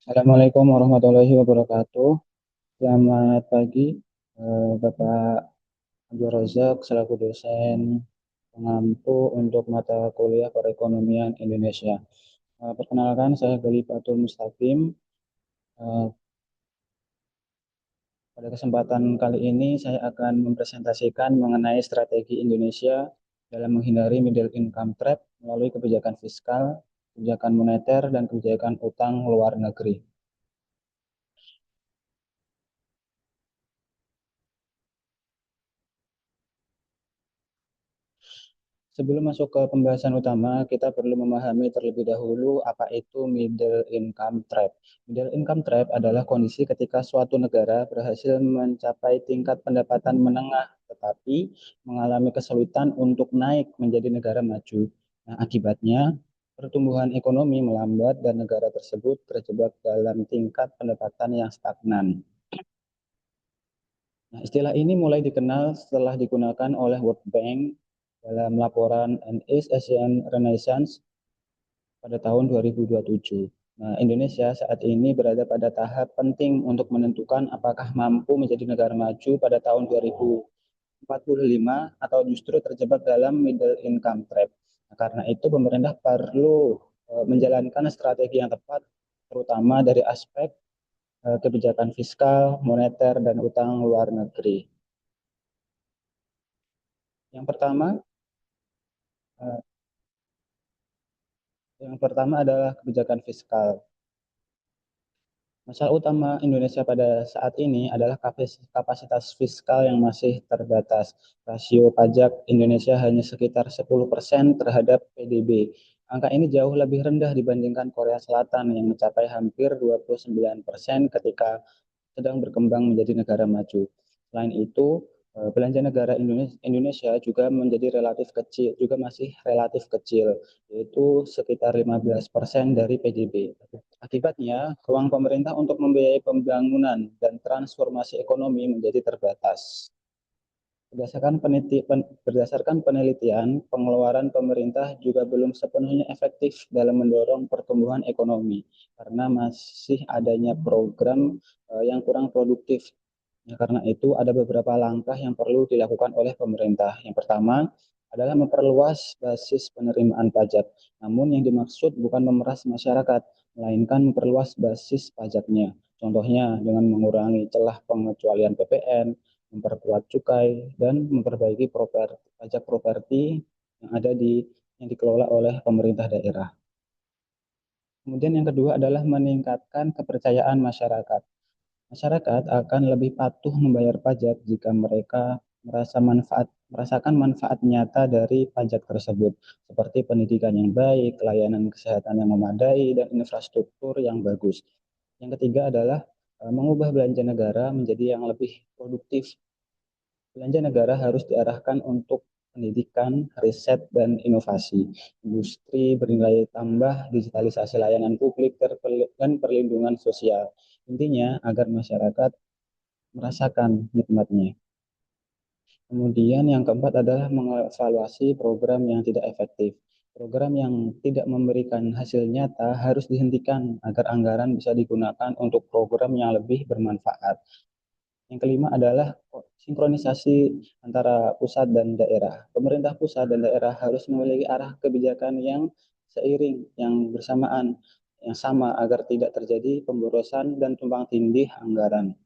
Assalamualaikum warahmatullahi wabarakatuh. Selamat pagi, Bapak Abdul Razak selaku dosen pengampu untuk mata kuliah Perekonomian Indonesia. Perkenalkan, saya Gali Fatul Mustaqim. Eh, Pada kesempatan kali ini, saya akan mempresentasikan mengenai strategi Indonesia dalam menghindari middle income trap melalui kebijakan fiskal, kebijakan moneter, dan kebijakan utang luar negeri. Sebelum masuk ke pembahasan utama, kita perlu memahami terlebih dahulu apa itu middle income trap. Middle income trap adalah kondisi ketika suatu negara berhasil mencapai tingkat pendapatan menengah, tetapi mengalami kesulitan untuk naik menjadi negara maju. Nah, akibatnya pertumbuhan ekonomi melambat dan negara tersebut terjebak dalam tingkat pendapatan yang stagnan. Nah, istilah ini mulai dikenal setelah digunakan oleh World Bank dalam laporan An East Asian Renaissance pada tahun 2027. Nah, Indonesia saat ini berada pada tahap penting untuk menentukan apakah mampu menjadi negara maju pada tahun 2045 atau justru terjebak dalam middle income trap. Nah, karena itu pemerintah perlu menjalankan strategi yang tepat terutama dari aspek kebijakan fiskal, moneter, dan utang luar negeri. Yang pertama, eh, yang pertama adalah kebijakan fiskal. Masalah utama Indonesia pada saat ini adalah kapasitas fiskal yang masih terbatas. Rasio pajak Indonesia hanya sekitar 10% terhadap PDB. Angka ini jauh lebih rendah dibandingkan Korea Selatan yang mencapai hampir 29% ketika sedang berkembang menjadi negara maju. Selain itu, belanja negara Indonesia juga menjadi relatif kecil, juga masih relatif kecil, yaitu sekitar 15% dari PDB. Akibatnya, ruang pemerintah untuk membiayai pembangunan dan transformasi ekonomi menjadi terbatas. Berdasarkan penelitian, pengeluaran pemerintah juga belum sepenuhnya efektif dalam mendorong pertumbuhan ekonomi karena masih adanya program yang kurang produktif. Ya, karena itu ada beberapa langkah yang perlu dilakukan oleh pemerintah. Yang pertama adalah memperluas basis penerimaan pajak. Namun yang dimaksud bukan memeras masyarakat, melainkan memperluas basis pajaknya. Contohnya dengan mengurangi celah pengecualian PPN, memperkuat cukai, dan memperbaiki pajak properti yang ada yang dikelola oleh pemerintah daerah. Kemudian yang kedua adalah meningkatkan kepercayaan masyarakat. Masyarakat akan lebih patuh membayar pajak jika mereka merasakan manfaat nyata dari pajak tersebut, seperti pendidikan yang baik, layanan kesehatan yang memadai, dan infrastruktur yang bagus. Yang ketiga adalah mengubah belanja negara menjadi yang lebih produktif. Belanja negara harus diarahkan untuk pendidikan, riset, dan inovasi, industri bernilai tambah, digitalisasi layanan publik, dan perlindungan sosial. Intinya agar masyarakat merasakan nikmatnya. Kemudian yang keempat adalah mengevaluasi program yang tidak efektif. Program yang tidak memberikan hasil nyata harus dihentikan agar anggaran bisa digunakan untuk program yang lebih bermanfaat. Yang kelima adalah sinkronisasi antara pusat dan daerah. Pemerintah pusat dan daerah harus memiliki arah kebijakan yang seiring, yang bersamaan, yang sama agar tidak terjadi pemborosan dan tumpang tindih anggaran.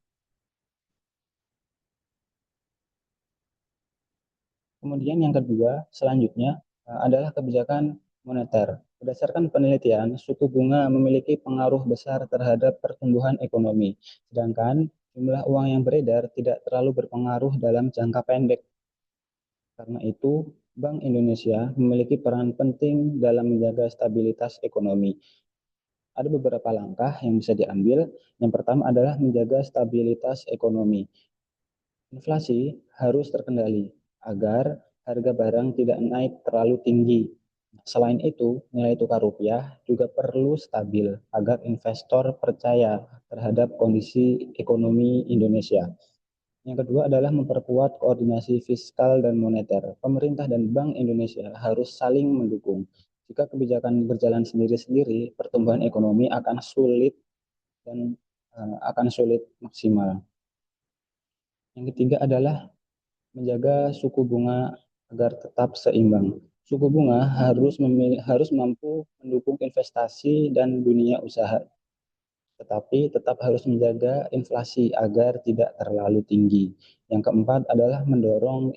Kemudian yang kedua, selanjutnya adalah kebijakan moneter. Berdasarkan penelitian, suku bunga memiliki pengaruh besar terhadap pertumbuhan ekonomi, sedangkan jumlah uang yang beredar tidak terlalu berpengaruh dalam jangka pendek. Karena itu, Bank Indonesia memiliki peran penting dalam menjaga stabilitas ekonomi. Ada beberapa langkah yang bisa diambil. Yang pertama adalah menjaga stabilitas ekonomi. Inflasi harus terkendali agar harga barang tidak naik terlalu tinggi. Selain itu, nilai tukar rupiah juga perlu stabil agar investor percaya terhadap kondisi ekonomi Indonesia. Yang kedua adalah memperkuat koordinasi fiskal dan moneter. Pemerintah dan Bank Indonesia harus saling mendukung. Jika kebijakan berjalan sendiri-sendiri, pertumbuhan ekonomi akan sulit dan akan sulit maksimal. Yang ketiga adalah menjaga suku bunga agar tetap seimbang. Suku bunga harus mampu mendukung investasi dan dunia usaha, tetapi tetap harus menjaga inflasi agar tidak terlalu tinggi. Yang keempat adalah mendorong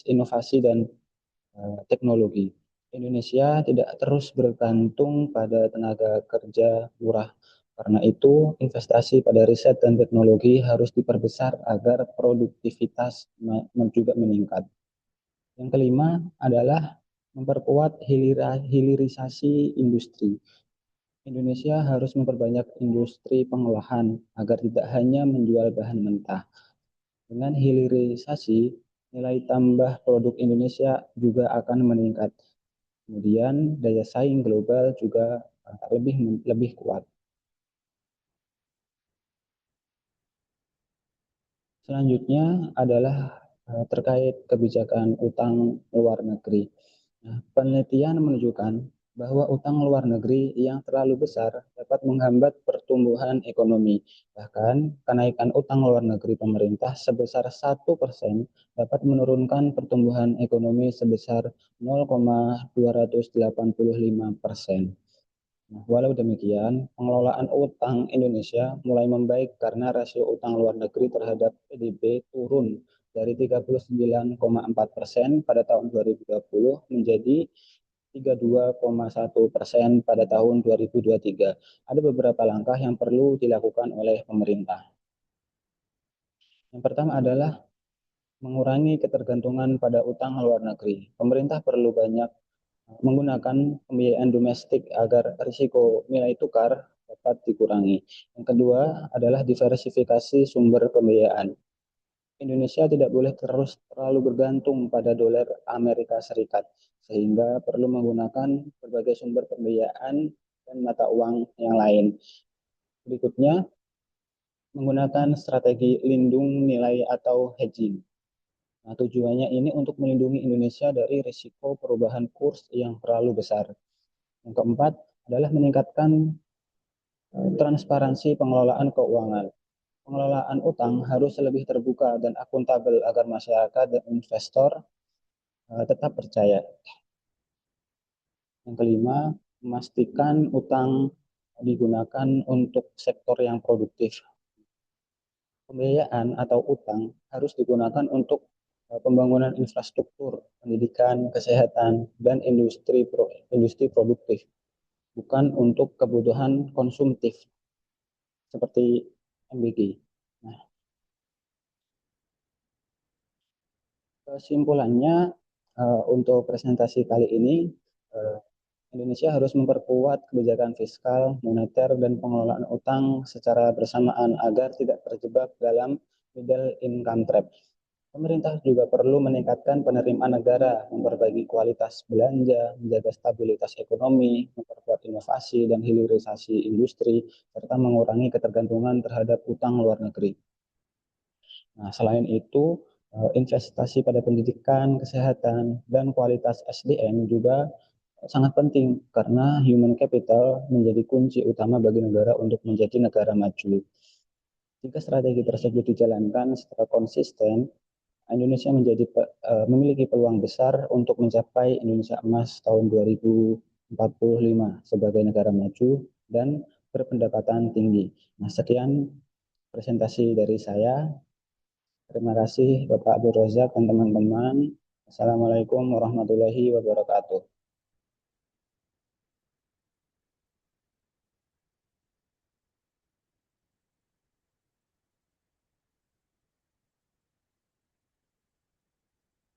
inovasi dan teknologi. Indonesia tidak terus bergantung pada tenaga kerja murah. Karena itu, investasi pada riset dan teknologi harus diperbesar agar produktivitas juga meningkat. Yang kelima adalah memperkuat hilirisasi industri. Indonesia harus memperbanyak industri pengolahan agar tidak hanya menjual bahan mentah. Dengan hilirisasi, nilai tambah produk Indonesia juga akan meningkat. Kemudian daya saing global juga lebih kuat. Selanjutnya adalah terkait kebijakan utang luar negeri. Nah, penelitian menunjukkan bahwa utang luar negeri yang terlalu besar dapat menghambat pertumbuhan ekonomi. Bahkan, kenaikan utang luar negeri pemerintah sebesar 1% dapat menurunkan pertumbuhan ekonomi sebesar 0,285%. Nah, walau demikian, pengelolaan utang Indonesia mulai membaik karena rasio utang luar negeri terhadap PDB turun dari 39,4% pada tahun 2020 menjadi 32,1% pada tahun 2023. Ada beberapa langkah yang perlu dilakukan oleh pemerintah. Yang pertama adalah mengurangi ketergantungan pada utang luar negeri. Pemerintah perlu banyak menggunakan pembiayaan domestik agar risiko nilai tukar dapat dikurangi. Yang kedua adalah diversifikasi sumber pembiayaan. Indonesia tidak boleh terus terlalu bergantung pada dolar Amerika Serikat, sehingga perlu menggunakan berbagai sumber pembiayaan dan mata uang yang lain. Berikutnya, menggunakan strategi lindung nilai atau hedging. Nah, tujuannya ini untuk melindungi Indonesia dari risiko perubahan kurs yang terlalu besar. Yang keempat adalah meningkatkan transparansi pengelolaan keuangan. Pengelolaan utang harus lebih terbuka dan akuntabel agar masyarakat dan investor tetap percaya. Yang kelima, memastikan utang digunakan untuk sektor yang produktif. Pembiayaan atau utang harus digunakan untuk pembangunan infrastruktur, pendidikan, kesehatan, dan industri produktif, bukan untuk kebutuhan konsumtif seperti MBG. Nah, kesimpulannya untuk presentasi kali ini, Indonesia harus memperkuat kebijakan fiskal, moneter, dan pengelolaan utang secara bersamaan agar tidak terjebak dalam middle income trap. Pemerintah juga perlu meningkatkan penerimaan negara, memperbaiki kualitas belanja, menjaga stabilitas ekonomi, memperkuat inovasi dan hilirisasi industri, serta mengurangi ketergantungan terhadap utang luar negeri. Nah, selain itu, investasi pada pendidikan, kesehatan, dan kualitas SDM juga sangat penting karena human capital menjadi kunci utama bagi negara untuk menjadi negara maju. Jika strategi tersebut dijalankan secara konsisten, Indonesia memiliki peluang besar untuk mencapai Indonesia Emas tahun 2045 sebagai negara maju dan berpendapatan tinggi. Nah, sekian presentasi dari saya. Terima kasih Bapak Abdul Razak dan teman-teman. Assalamualaikum warahmatullahi wabarakatuh.